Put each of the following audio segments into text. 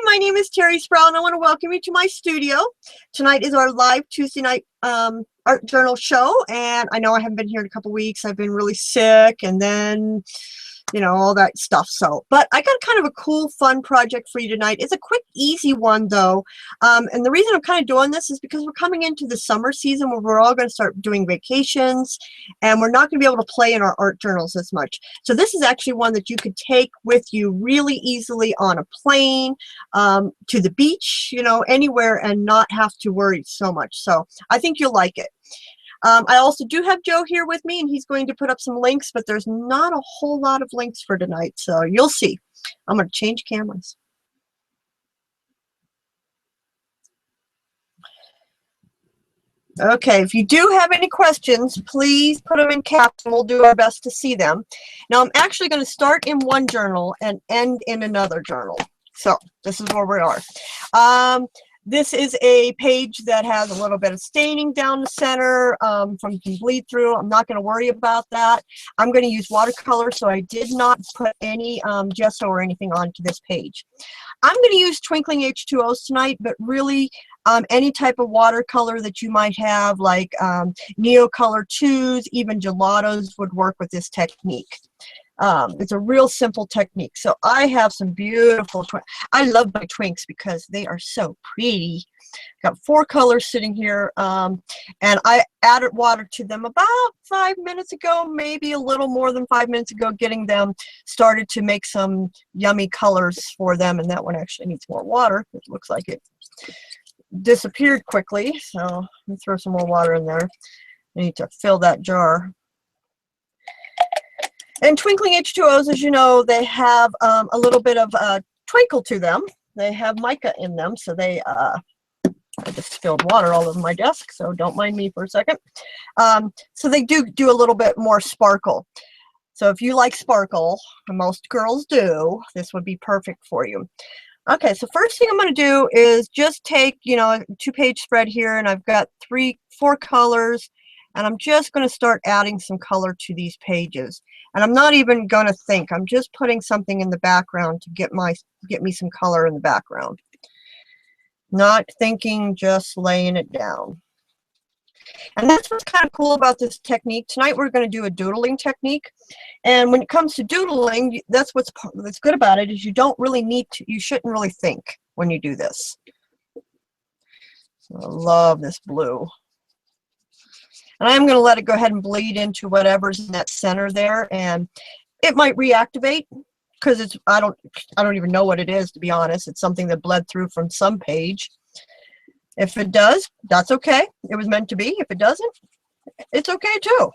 My name is Terri Sproul, and I want to welcome you to my studio. Tonight is our live Tuesday night art journal show, and I know I haven't been here in a couple weeks. I've been really sick, and then, you know, all that stuff. But I got kind of a cool, fun project for you tonight. It's a quick, easy one, though. And the reason I'm kind of doing this is because we're coming into the summer season where we're all going to start doing vacations, and we're not going to be able to play in our art journals as much. So this is actually one that you could take with you really easily on a plane, to the beach, you know, anywhere, and not have to worry so much. So I think you'll like it. I also do have Joe here with me, and he's going to put up some links, but there's not a whole lot of links for tonight, so you'll see. I'm going to change cameras. Okay, if you do have any questions, please put them in caps, and we'll do our best to see them. Now, I'm actually going to start in one journal and end in another journal. So this is where we are. This is a page that has a little bit of staining down the center from bleed through. I'm not going to worry about that. I'm going to use watercolor, so I did not put any gesso or anything onto this page. I'm going to use twinkling H2Os tonight, but really any type of watercolor that you might have, like Neocolor 2s, even gelatos would work with this technique. It's a real simple technique. So I have some beautiful, I love my twinks because they are so pretty. Got 4 colors sitting here, and I added water to them about 5 minutes ago, maybe a little more than 5 minutes ago, getting them started to make some yummy colors for them. And that one actually needs more water. It looks like it disappeared quickly, so let me throw some more water in there. I need to fill that jar. And twinkling H2Os, as you know, they have a little bit of twinkle to them. They have mica in them, so they, I just spilled water all over my desk, so don't mind me for a second. So they do a little bit more sparkle. So if you like sparkle, and most girls do, this would be perfect for you. Okay, so first thing I'm going to do is just take, you know, a 2-page spread here, and I've got 4 colors. And I'm just going to start adding some color to these pages. And I'm not even going to think. I'm just putting something in the background to get me some color in the background. Not thinking, just laying it down. And that's what's kind of cool about this technique. Tonight we're going to do a doodling technique. And when it comes to doodling, that's what's good about it, is you don't really need to, you shouldn't really think when you do this. So I love this blue. And I'm going to let it go ahead and bleed into whatever's in that center there, and it might reactivate because it's I don't even know what it is, to be honest. It's something that bled through from some page. If it does, that's okay. It was meant to be. If it doesn't, it's okay too.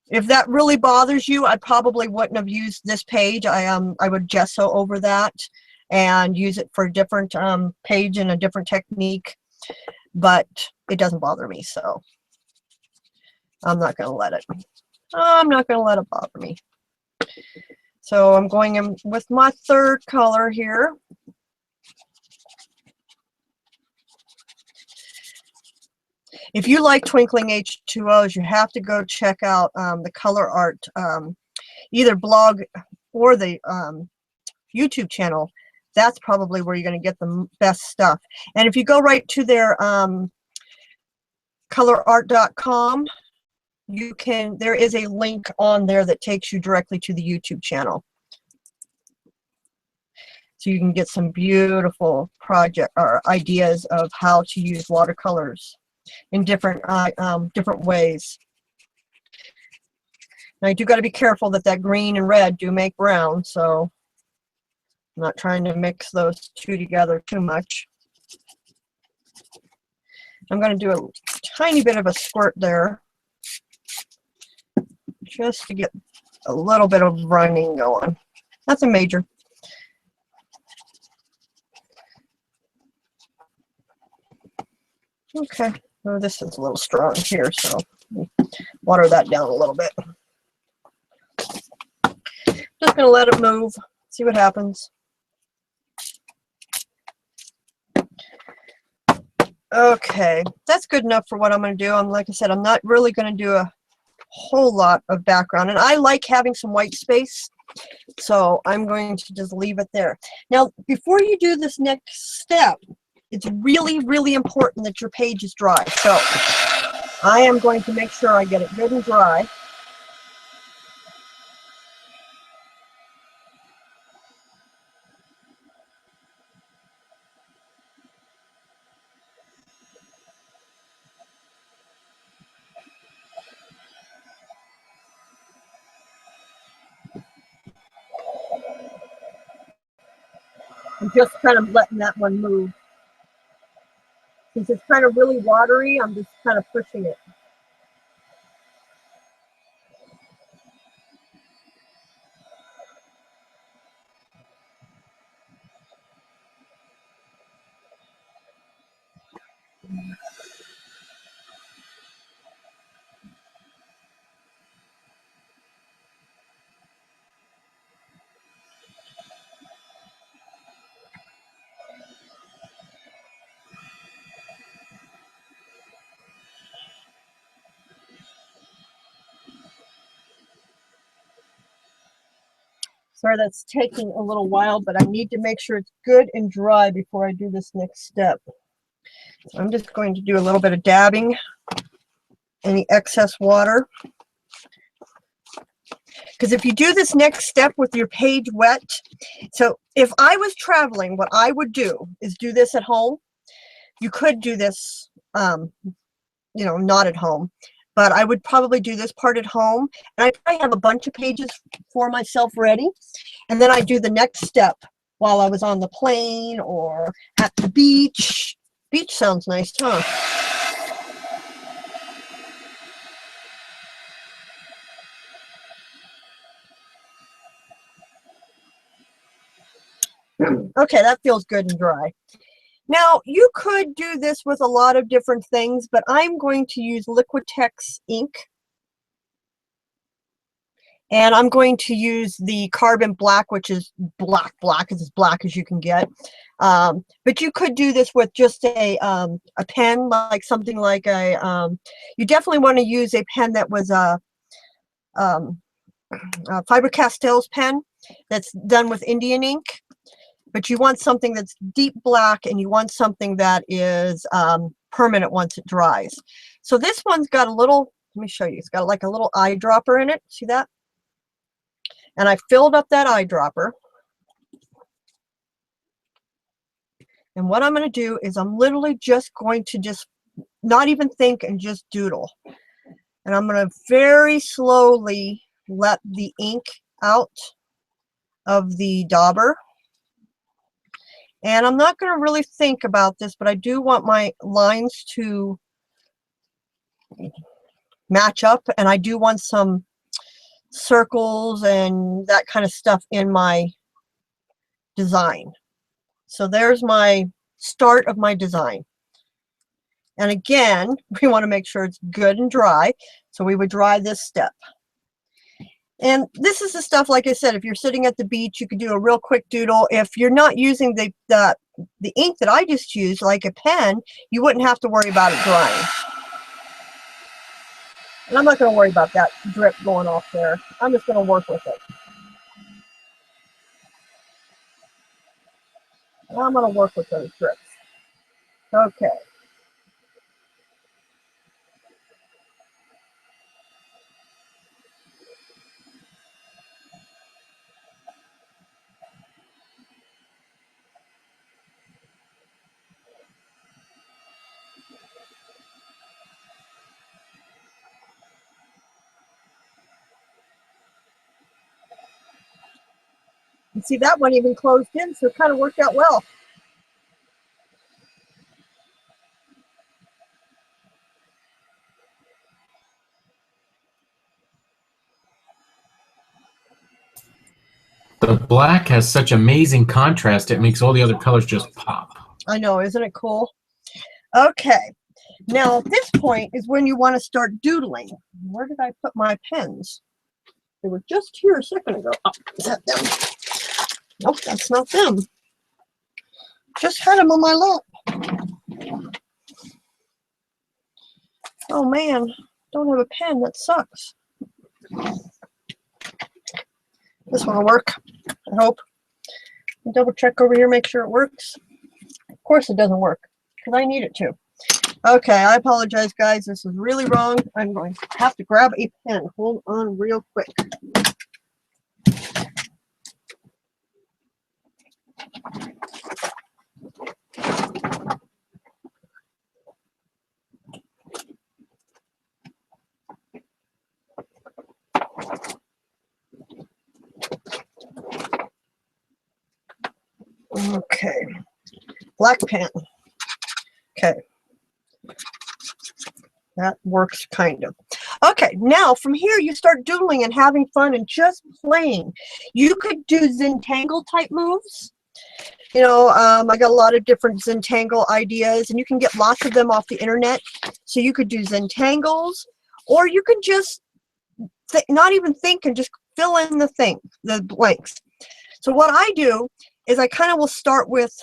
If that really bothers you, I probably wouldn't have used this page. I would gesso over that and use it for a different page and a different technique, but it doesn't bother me, so I'm not going to let it. I'm not going to let it bother me. So I'm going in with my 3rd color here. If you like twinkling H2Os, you have to go check out the color art, either blog or the YouTube channel. That's probably where you're going to get the best stuff. And if you go right to their colorart.com, there is a link on there that takes you directly to the YouTube channel. So you can get some beautiful project or ideas of how to use watercolors in different ways. Now you do got to be careful that green and red do make brown, so I'm not trying to mix those two together too much. I'm going to do a tiny bit of a squirt there, just to get a little bit of running going. Nothing major. Okay, well, this is a little strong here, so water that down a little bit. Just going to let it move, see what happens. Okay, that's good enough for what I'm going to do. Like I said, I'm not really going to do a whole lot of background, and I like having some white space So I'm going to just leave it there. Now, before you do this next step, it's really, really important that your page is dry. So I am going to make sure I get it good and dry. I'm just kind of letting that one move. Since it's kind of really watery, I'm just kind of pushing it. Sorry, that's taking a little while, but I need to make sure it's good and dry before I do this next step. So I'm just going to do a little bit of dabbing any excess water. Because if you do this next step with your page wet, so if I was traveling, what I would do is do this at home. You could do this, you know, not at home, but I would probably do this part at home. And I probably have a bunch of pages for myself ready. And then I do the next step while I was on the plane or at the beach. Beach sounds nice, huh? Okay, that feels good and dry. Now, you could do this with a lot of different things, but I'm going to use Liquitex ink. And I'm going to use the carbon black, which is black, is as black as you can get. But you could do this with just a pen, like something like a, you definitely want to use a pen that was a Faber-Castell's pen that's done with Indian ink. But you want something that's deep black, and you want something that is permanent once it dries. So this one's got a little, let me show you, it's got like a little eyedropper in it. See that? And I filled up that eyedropper. And what I'm going to do is I'm literally just going to just not even think and just doodle. And I'm going to very slowly let the ink out of the dauber. And I'm not going to really think about this, but I do want my lines to match up. And I do want some circles and that kind of stuff in my design. So there's my start of my design. And again, we want to make sure it's good and dry. So we would dry this step. And this is the stuff, like I said, if you're sitting at the beach, you can do a real quick doodle. If you're not using the ink that I just used, like a pen, you wouldn't have to worry about it drying. And I'm not going to worry about that drip going off there. I'm just going to work with it. And I'm going to work with those drips. Okay. You see that one even closed in, so it kind of worked out well. The black has such amazing contrast, it makes all the other colors just pop. I know, isn't it cool? Okay, now at this point is when you want to start doodling. Where did I put my pens? They were just here a second ago. Oh, is that them? Nope, that's not them. Just had them on my lap. Oh man, don't have a pen, that sucks. This one will work, I hope. Double check over here, make sure it works. Of course it doesn't work, because I need it to. Okay, I apologize, guys. This is really wrong. I'm going to have to grab a pen. Hold on real quick. Okay, black pen. Okay, that works kind of. Okay, now from here you start doodling and having fun and just playing. You could do Zentangle type moves. You know, I got a lot of different Zentangle ideas, and you can get lots of them off the internet. So you could do Zentangles, or you could just not even think and just fill in the blanks. So what I do is I kind of will start with,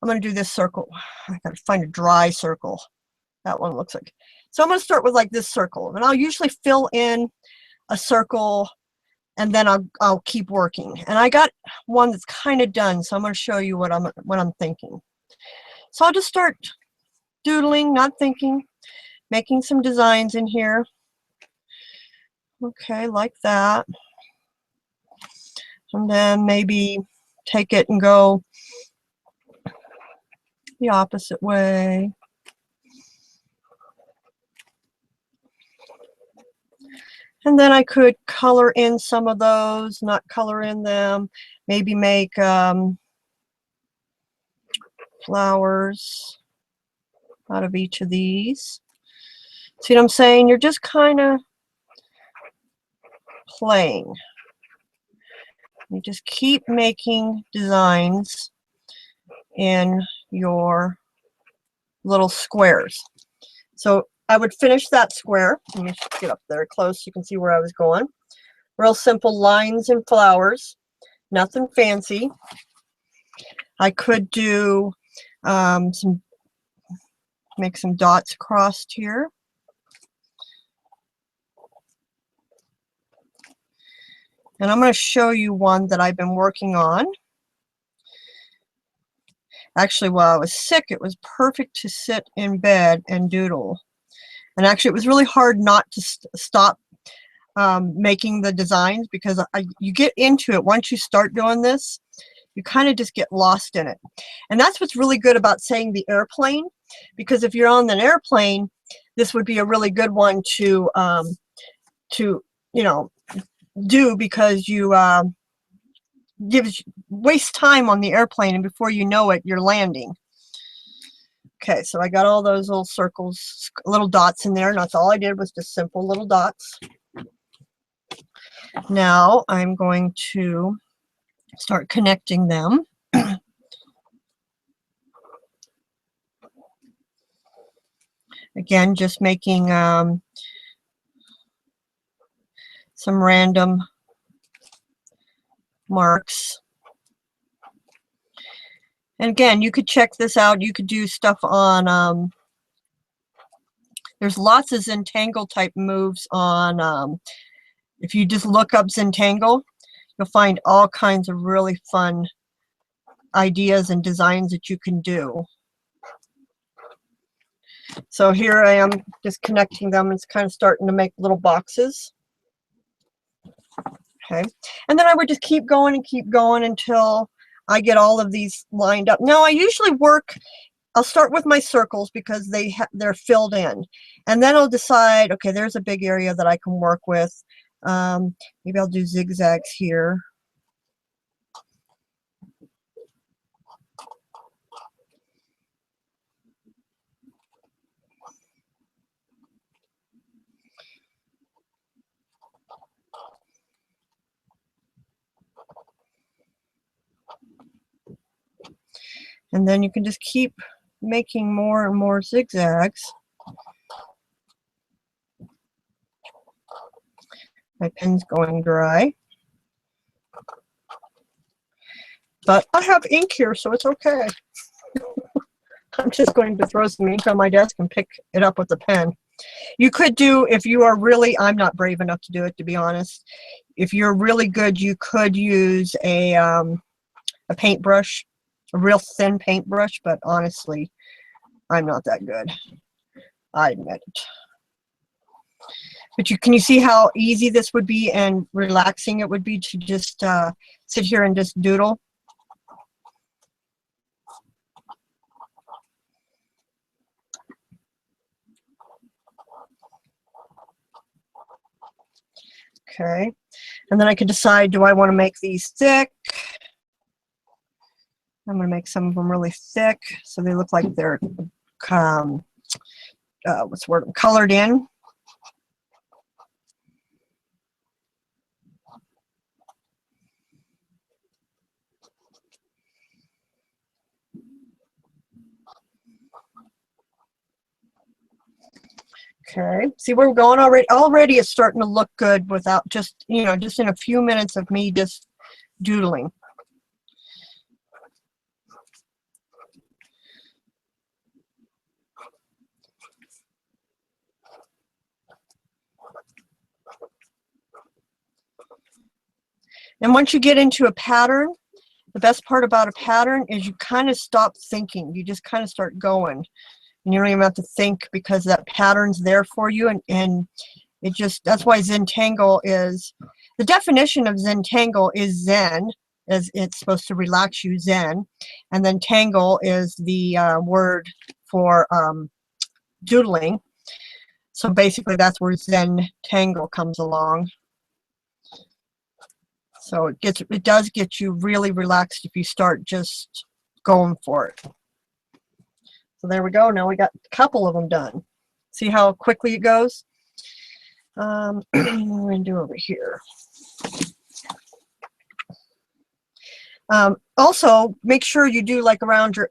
I'm going to do this circle. I got to find a dry circle. That one looks like. So I'm going to start with like this circle, and I'll usually fill in a circle, and then I'll keep working. And I got one that's kind of done, so I'm going to show you what I'm thinking. So I'll just start doodling, not thinking, making some designs in here. Okay, like that. And then maybe take it and go the opposite way. And then I could color in some of those, not color in them, maybe make flowers out of each of these. See what I'm saying? You're just kind of playing. You just keep making designs in your little squares. So I would finish that square. Let me just get up there close so you can see where I was going. Real simple lines and flowers, nothing fancy. I could do make some dots across here. And I'm going to show you one that I've been working on. Actually, while I was sick, it was perfect to sit in bed and doodle. And actually, it was really hard not to stop making the designs, because you get into it. Once you start doing this, you kind of just get lost in it. And that's what's really good about saying the airplane, because if you're on an airplane, this would be a really good one to you know, do, because you waste time on the airplane, and before you know it, you're landing. Okay, so I got all those little circles, little dots in there, and that's all I did was just simple little dots. Now I'm going to start connecting them. Again, just making some random marks. And again, you could check this out. You could do stuff on, there's lots of Zentangle type moves on, if you just look up Zentangle, you'll find all kinds of really fun ideas and designs that you can do. So here I am just connecting them. It's kind of starting to make little boxes. Okay, and then I would just keep going until I get all of these lined up. Now I usually work, I'll start with my circles because they're filled in, and then I'll decide, okay, there's a big area that I can work with. Maybe I'll do zigzags here. And then you can just keep making more and more zigzags. My pen's going dry. But I have ink here, so it's okay. I'm just going to throw some ink on my desk and pick it up with a pen. You could do, if you are really, I'm not brave enough to do it, to be honest. if you're really good, you could use a paintbrush, a real thin paintbrush, but honestly, I'm not that good. I admit it. But can you see how easy this would be and relaxing it would be to just sit here and just doodle? Okay, and then I can decide, do I want to make these thick? I'm going to make some of them really thick so they look like they're what's the word, colored in. Okay, see where we're going already? Already it's starting to look good without just, you know, just in a few minutes of me just doodling. And once you get into a pattern, the best part about a pattern is you kind of stop thinking. You just kind of start going. And you don't even have to think because that pattern's there for you. And it just, that's why Zentangle is, the definition of Zentangle is Zen, as it's supposed to relax you, Zen. And then tangle is the word for doodling. So basically that's where Zentangle comes along. So it does get you really relaxed if you start just going for it. So there we go. Now we got a couple of them done. See how quickly it goes? What am I going to do over here? Also, make sure you do like around your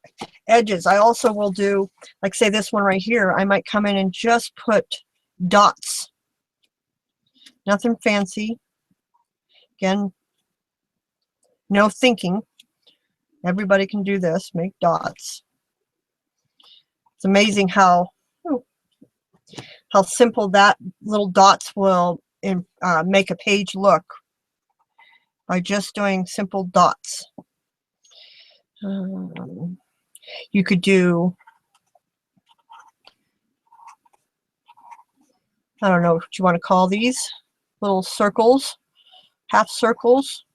edges. I also will do, like say this one right here, I might come in and just put dots. Nothing fancy. Again, no thinking. Everybody can do this, make dots. It's amazing how simple that little dots will make a page look by just doing simple dots. You could do, I don't know what you want to call these, little circles, half circles.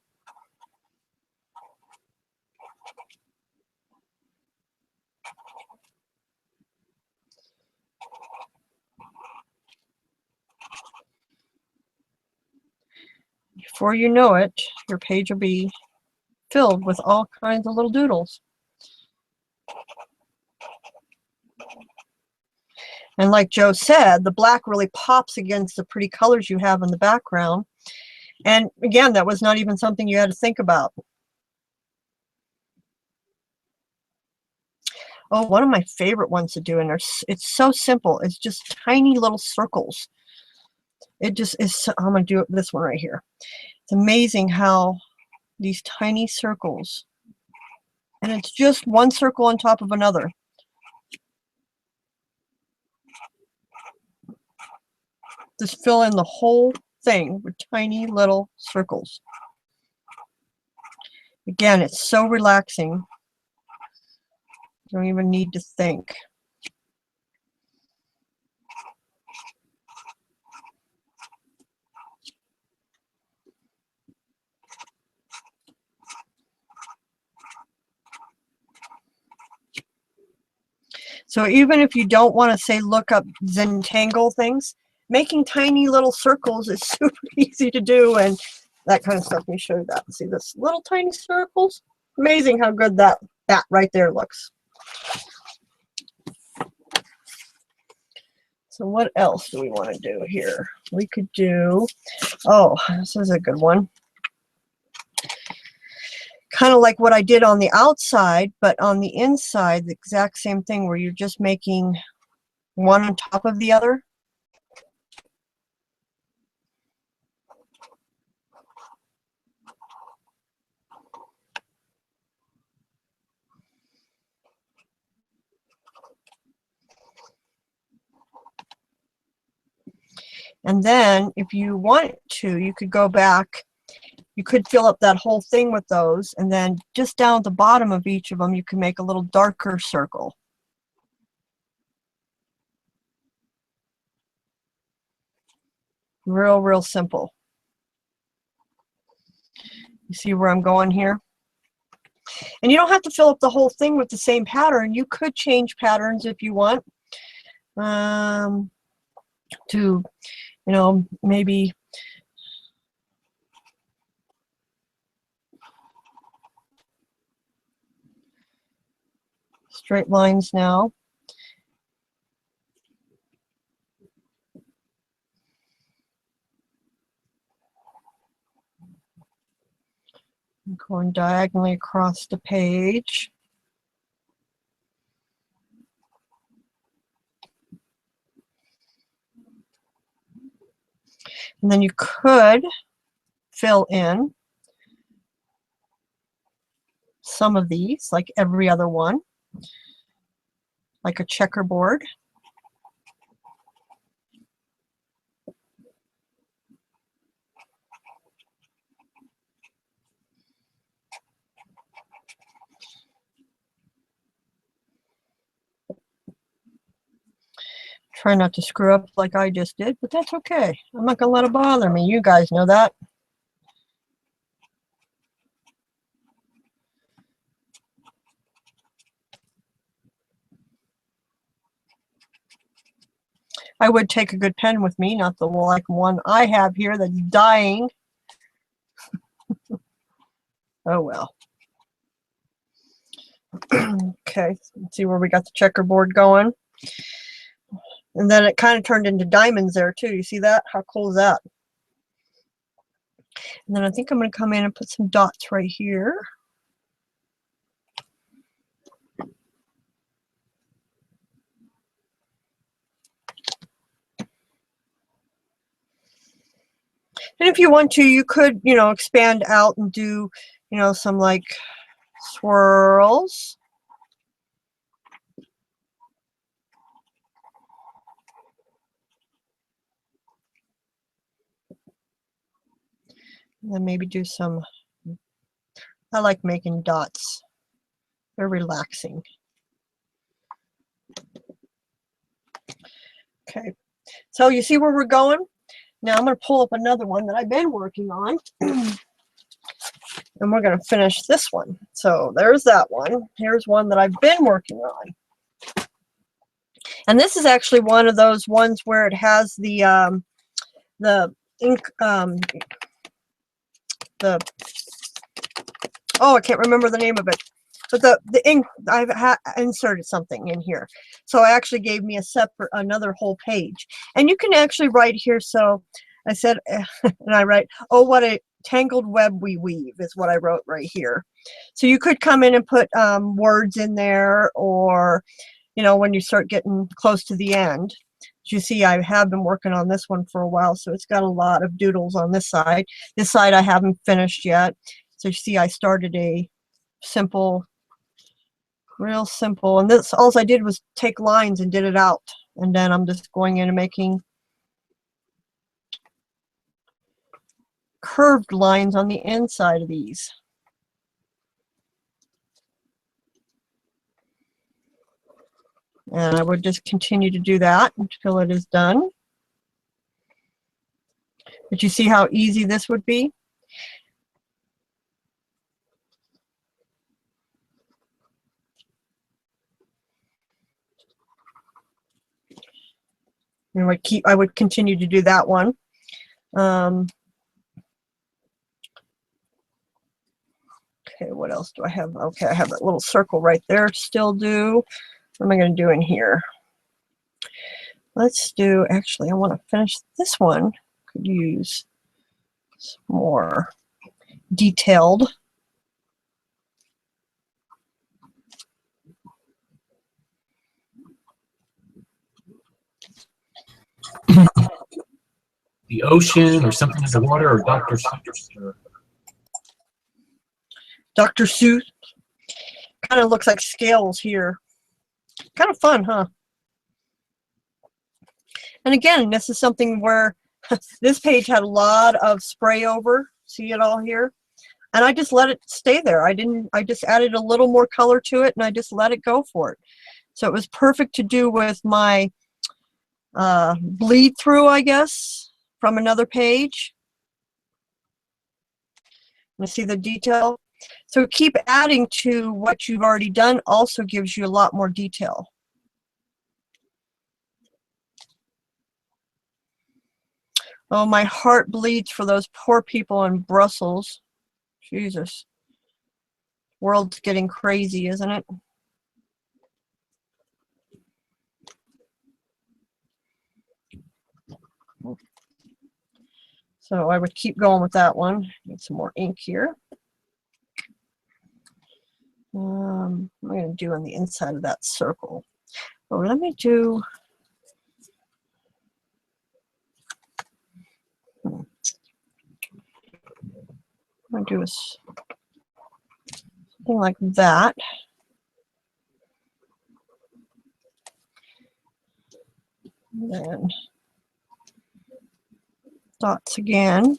Before you know it, your page will be filled with all kinds of little doodles. And like Joe said, the black really pops against the pretty colors you have in the background. And again, that was not even something you had to think about. Oh, one of my favorite ones to do, and it's so simple. It's just tiny little circles. It just is, I'm going to do this one right here. It's amazing how these tiny circles, and it's just one circle on top of another. Just fill in the whole thing with tiny little circles. Again, it's so relaxing. You don't even need to think. So even if you don't want to say look up Zentangle things, making tiny little circles is super easy to do, and that kind of stuff. Let me show you that. See this little tiny circles? Amazing how good that right there looks. So what else do we want to do here? We could do, oh, this is a good one. Kind of like what I did on the outside, but on the inside, the exact same thing where you're just making one on top of the other. And then if you want to, you could go back, you could fill up that whole thing with those, and then just down at the bottom of each of them, you can make a little darker circle. Real simple. You see where I'm going here? And you don't have to fill up the whole thing with the same pattern. You could change patterns if you want. To, you know, maybe straight lines now. I'm going diagonally across the page. And then you could fill in some of these, like every other one, like a checkerboard. Try not to screw up like I just did, but that's okay. I'm not going to let it bother me. You guys know that. I would take a good pen with me, not the like one I have here that's dying. Oh well. Okay, let's see where we got the checkerboard going. And then it kind of turned into diamonds there too. You see that? How cool is that? And then I think I'm going to come in and put some dots right here. And if you want to, you could, you know, expand out and do, you know, some like swirls. And then maybe do some, I like making dots. They're relaxing. Okay, so you see where we're going? Now I'm going to pull up another one that I've been working on. And we're going to finish this one. So there's that one. Here's one that I've been working on. And this is actually one of those ones where it has the ink, oh, I can't remember the name of it. But the ink, I've inserted something in here. So it actually gave me a separate, another whole page. And you can actually write here, so I said, and I write, oh, what a tangled web we weave is what I wrote right here. So you could come in and put words in there, or, you know, when you start getting close to the end. As you see, I have been working on this one for a while, so it's got a lot of doodles on this side. This side I haven't finished yet. So you see, I started a simple, real simple, and this, all I did was take lines and did it out. And then I'm just going in and making curved lines on the inside of these. And I would just continue to do that until it is done. But you see how easy this would be? And I would continue to do that one. Okay, what else do I have? Okay, I have that little circle right there to still do. What am I going to do in here? Let's do, actually, I want to finish this one. Could use some more detailed. The ocean or something in the water, or Dr. Seuss. Dr. Seuss. Kind of looks like scales here. Kind of fun, huh? And again, this is something where This page had a lot of spray over. See it all here? And I just let it stay there. I just added a little more color to it and I just let it go for it. So it was perfect to do with my bleed through, I guess, from another page. You see the detail? So keep adding to what you've already done, also gives you a lot more detail. Oh, my heart bleeds for those poor people in Brussels. Jesus. World's getting crazy, isn't it? So I would keep going with that one. Need some more ink here. I'm going to do on the inside of that circle. Oh, let me do. I'm going to do something like that. And then dots again.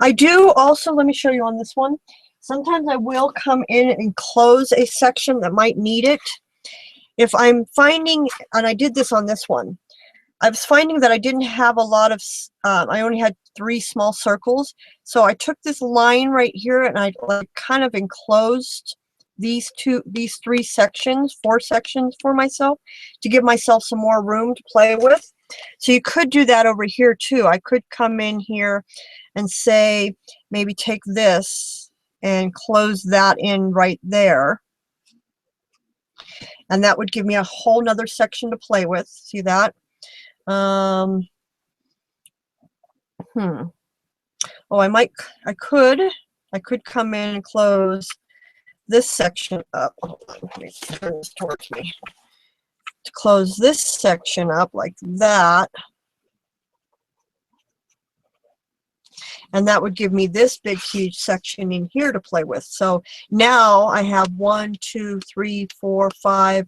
I do also, let me show you on this one. Sometimes I will come in and close a section that might need it. If I'm finding, and I did this on this one, I was finding that I didn't have a lot of, I only had 3 small circles. So I took this line right here and I kind of enclosed these 3 sections, 4 sections for myself to give myself some more room to play with. So you could do that over here too. I could come in here and say, maybe take this and close that in right there. And that would give me a whole nother section to play with. See that? Oh, I could come in and close this section up. Hold on, let me turn this towards me. To close this section up like that. And that would give me this big, huge section in here to play with. So now I have 1, 2, 3, 4, 5,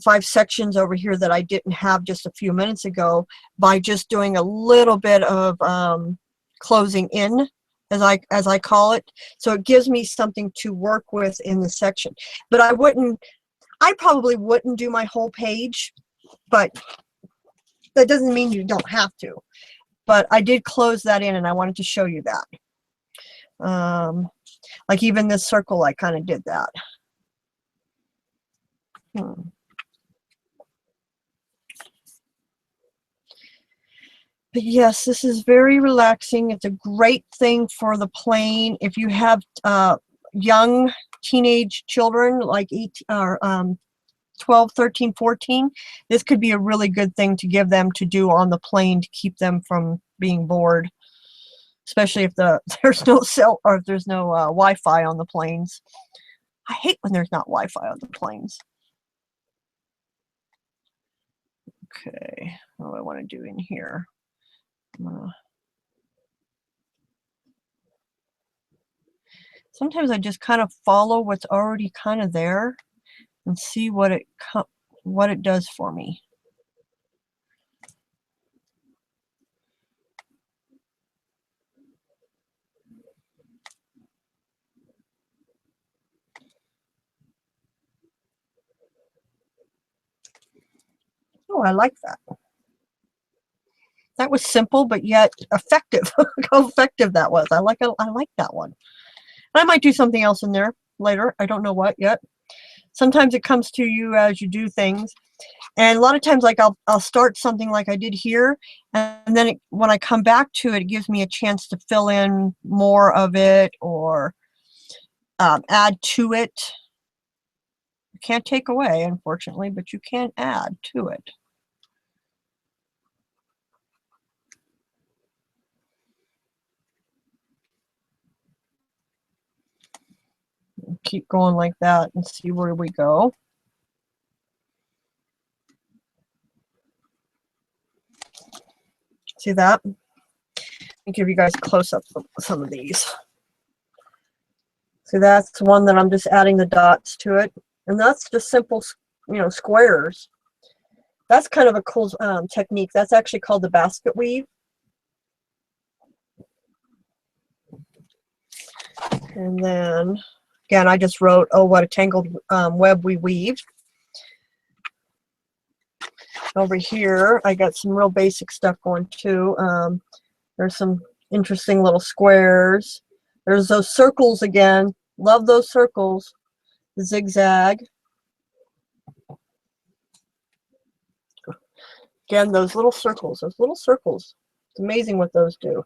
5 sections over here that I didn't have just a few minutes ago by just doing a little bit of closing in, as I call it. So it gives me something to work with in the section. But I probably wouldn't do my whole page, but that doesn't mean you don't have to. But I did close that in and I wanted to show you that. Like even this circle, I kind of did that. But yes, this is very relaxing. It's a great thing for the plane. If you have young teenage children like 12, 13, 14, this could be a really good thing to give them to do on the plane to keep them from being bored, especially if there's no cell or if there's no Wi-Fi on the planes. I hate when there's not Wi-Fi on the planes. Okay, what do I want to do in here? Sometimes I just kind of follow what's already kind of there and see what it does for me. Oh, I like that. That was simple, but yet effective. How effective that was. I like that one. I might do something else in there later. I don't know what yet. Sometimes it comes to you as you do things. And a lot of times, like I'll start something like I did here, and then when I come back to it, it gives me a chance to fill in more of it or add to it. You can't take away, unfortunately, but you can add to it. Keep going like that and see where we go. See that? Let me give you guys a close-up of some of these. See, that's one that I'm just adding the dots to it. And that's just simple, you know, squares. That's kind of a cool technique. That's actually called the basket weave. And then, again, I just wrote, oh, what a tangled web we weave. Over here, I got some real basic stuff going too. There's some interesting little squares. There's those circles again. Love those circles. The zigzag. Again, those little circles. Those little circles. It's amazing what those do.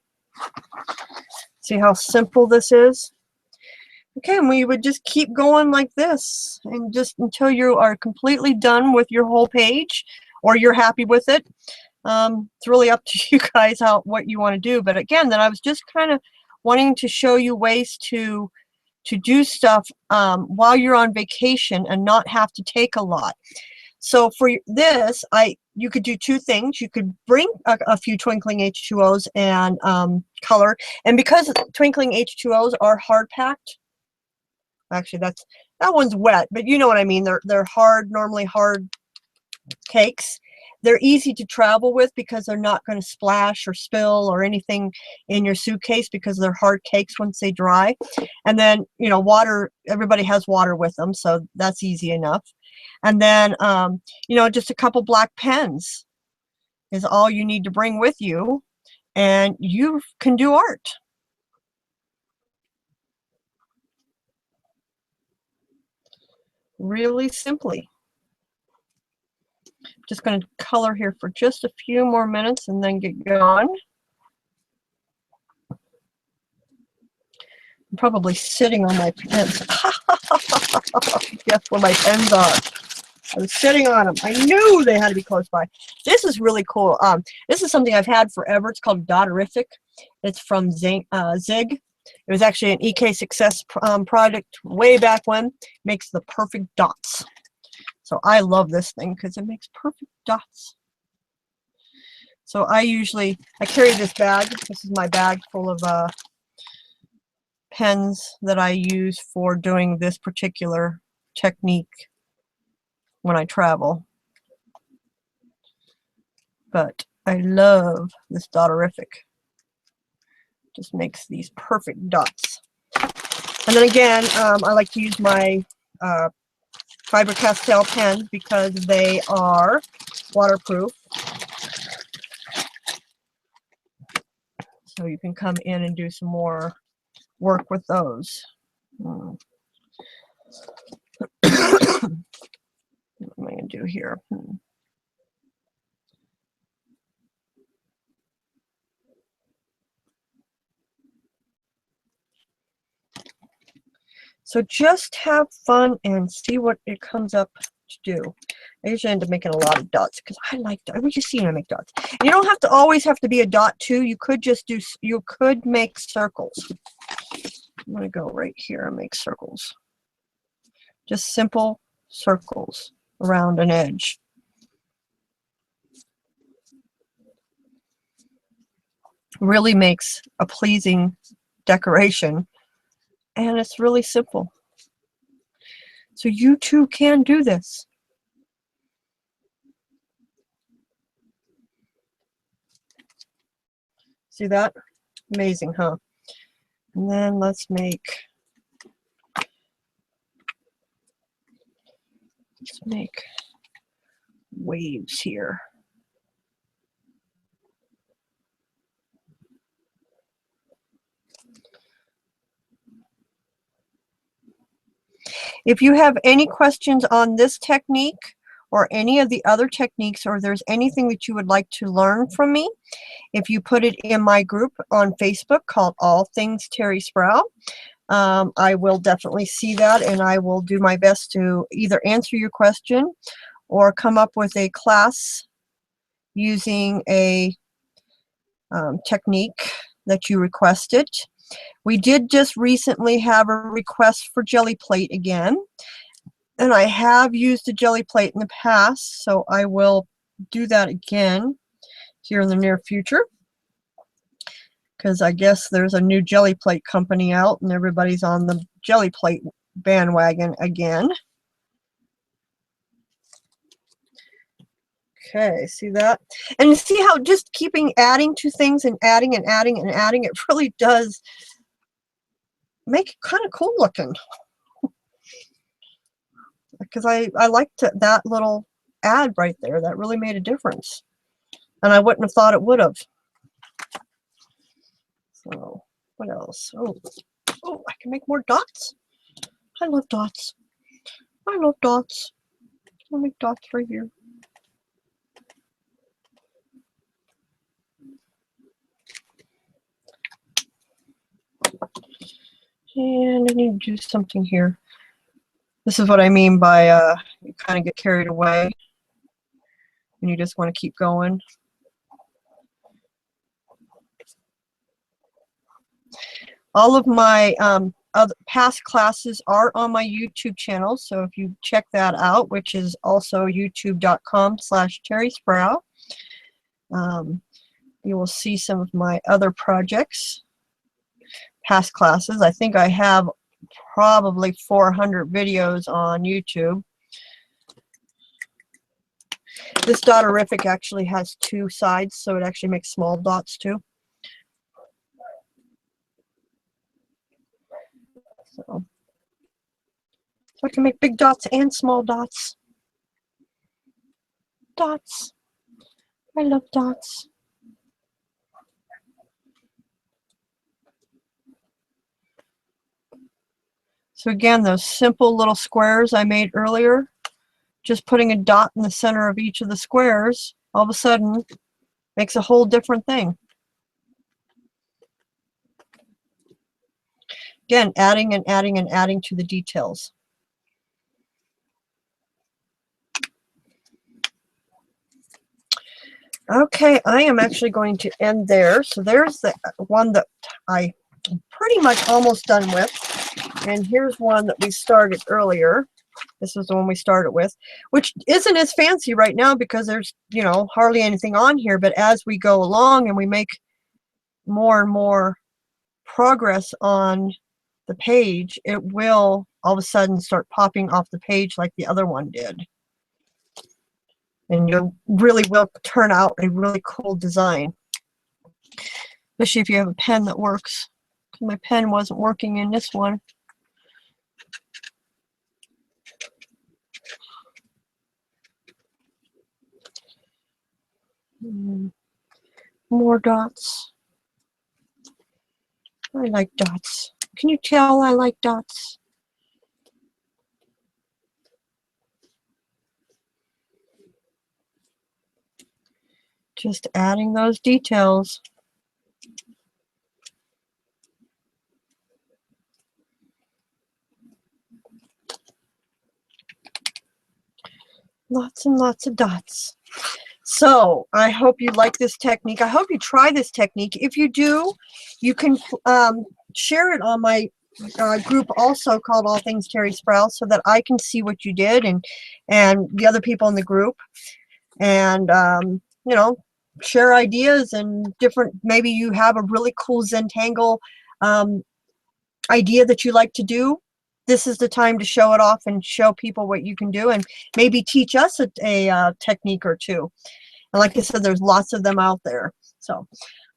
See how simple this is? Okay, and we would just keep going like this, and just until you are completely done with your whole page, or you're happy with it. It's really up to you guys what you want to do. But again, then I was just kind of wanting to show you ways to do stuff while you're on vacation and not have to take a lot. So for this, you could do two things. You could bring a few twinkling H2Os and color. And because twinkling H2Os are hard packed, actually that one's wet, but you know what I mean. They're hard, normally hard cakes. They're easy to travel with because they're not going to splash or spill or anything in your suitcase because they're hard cakes once they dry. And then, you know, water, everybody has water with them, so that's easy enough. And then, you know, just a couple black pens is all you need to bring with you, and you can do art. Really simply. Just going to color here for just a few more minutes and then get going. I'm probably sitting on my pens. Guess where my pens are. I was sitting on them. I knew they had to be close by. This is really cool. This is something I've had forever. It's called Dotterific. It's from Zig. It was actually an EK Success product way back when. It makes the perfect dots. So I love this thing because it makes perfect dots. So I carry this bag. This is my bag full of pens that I use for doing this particular technique when I travel. But I love this Dotterific. Just makes these perfect dots. And then again, I like to use my Faber-Castell pens because they are waterproof. So you can come in and do some more work with those. What am I going to do here? So just have fun and see what it comes up to do. I usually end up making a lot of dots because I like dots. We just see when I make dots. You don't have to always have to be a dot too. You could just do, you could make circles. I'm going to go right here and make circles. Just simple circles around an edge. Really makes a pleasing decoration. And it's really simple. So you too can do this. See that? Amazing, huh? And then let's make waves here. If you have any questions on this technique or any of the other techniques, or there's anything that you would like to learn from me, if you put it in my group on Facebook called All Things Terri Sproul, I will definitely see that, and I will do my best to either answer your question or come up with a class using a technique that you requested. We did just recently have a request for jelly plate again, and I have used a jelly plate in the past, so I will do that again here in the near future, because I guess there's a new jelly plate company out and everybody's on the jelly plate bandwagon again. Okay, see that? And you see how just keeping adding to things and adding and adding and adding, it really does make it kind of cool looking. Because I liked that little ad right there. That really made a difference. And I wouldn't have thought it would have. So, what else? Oh, I can make more dots. I love dots. I love dots. I'll make dots right here. And I need to do something here. This is what I mean by you kind of get carried away and you just want to keep going. All of my other past classes are on my YouTube channel, so if you check that out, which is also youtube.com/Terri Sproul, you will see some of my other projects, past classes. I think I have probably 400 videos on YouTube. This Dotterific actually has two sides, so it actually makes small dots too. So I can make big dots and small dots. Dots. I love dots. So again, those simple little squares I made earlier, just putting a dot in the center of each of the squares, all of a sudden makes a whole different thing. Again, adding and adding and adding to the details. Okay, I am actually going to end there. So there's the one that I pretty much almost done with. And here's one that we started earlier. This is the one we started with, which isn't as fancy right now because there's, you know, hardly anything on here. But as we go along and we make more and more progress on the page, it will all of a sudden start popping off the page like the other one did. And you really will turn out a really cool design, especially if you have a pen that works. My pen wasn't working in this one. More dots. I like dots. Can you tell I like dots? Just adding those details. Lots and lots of dots. So I hope you like this technique. I hope you try this technique. If you do, you can share it on my group also called All Things Terri Sproul so that I can see what you did and the other people in the group. And, you know, share ideas and different, maybe you have a really cool Zentangle idea that you like to do. This is the time to show it off and show people what you can do and maybe teach us a technique or two. And like I said, there's lots of them out there. So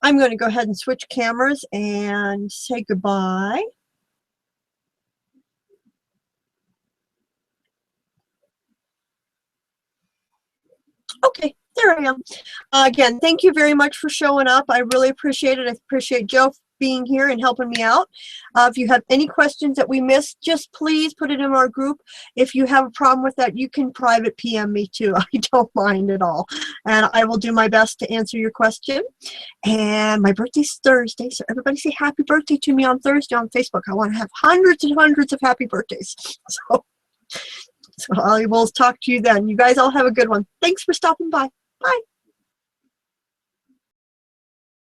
I'm going to go ahead and switch cameras and say goodbye. Okay, there I am. Again, thank you very much for showing up. I really appreciate it. I appreciate Joe being here and helping me out. If you have any questions that we missed, just please put it in our group. If you have a problem with that, you can private PM me too. I don't mind at all. And I will do my best to answer your question. And my birthday's Thursday, so everybody say happy birthday to me on Thursday on Facebook. I want to have hundreds and hundreds of happy birthdays. So I will talk to you then. You guys all have a good one. Thanks for stopping by.